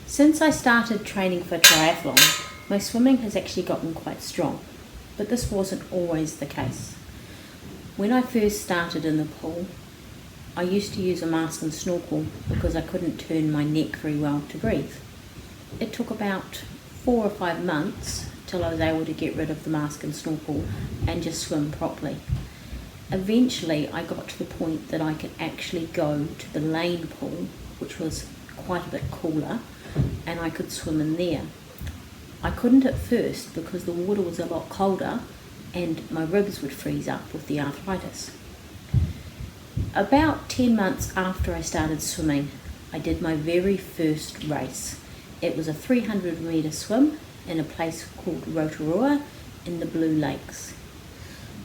Since I started training for triathlon, my swimming has actually gotten quite strong, but this wasn't always the case. When I first started in the pool, I used to use a mask and snorkel because I couldn't turn my neck very well to breathe. It took about 4 or 5 months till I was able to get rid of the mask and snorkel and just swim properly. Eventually I got to the point that I could actually go to the lane pool, which was quite a bit cooler, and I could swim in there. I couldn't at first because the water was a lot colder and my ribs would freeze up with the arthritis. About 10 months after I started swimming, I did my very first race. It was a 300 metre swim in a place called Rotorua in the Blue Lakes.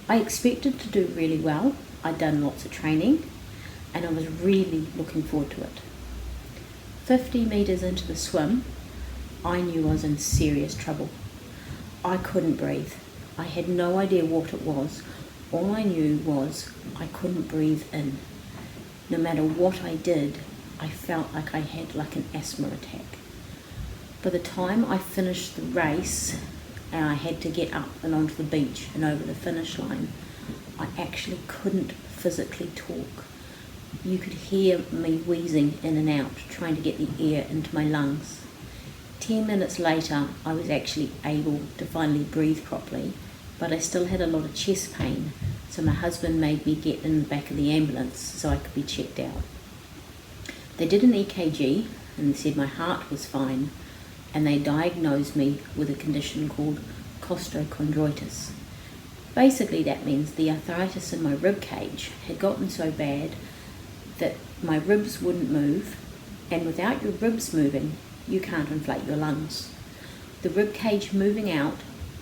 I expected to do really well. I'd done lots of training and I was really looking forward to it. 50 metres into the swim, I knew I was in serious trouble. I couldn't breathe. I had no idea what it was. All I knew was I couldn't breathe in. No matter what I did, I felt like I had like an asthma attack. By the time I finished the race and I had to get up and onto the beach and over the finish line, I actually couldn't physically talk. You could hear me wheezing in and out, trying to get the air into my lungs. 10 minutes later, I was actually able to finally breathe properly, but I still had a lot of chest pain, so my husband made me get in the back of the ambulance so I could be checked out. They did an EKG and said my heart was fine, and they diagnosed me with a condition called costochondritis. Basically that means the arthritis in my rib cage had gotten so bad that my ribs wouldn't move, and without your ribs moving, you can't inflate your lungs. The rib cage moving out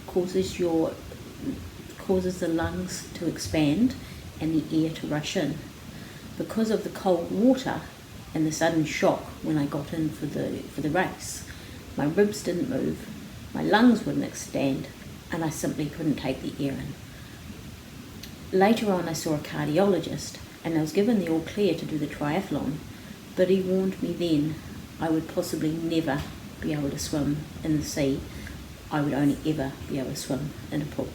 causes the lungs to expand and the air to rush in. Because of the cold water and the sudden shock when I got in for the race, my ribs didn't move, my lungs wouldn't expand, and I simply couldn't take the air in. Later on I saw a cardiologist and I was given the all clear to do the triathlon, but he warned me then I would possibly never be able to swim in the sea. I would only ever be able to swim in a pool.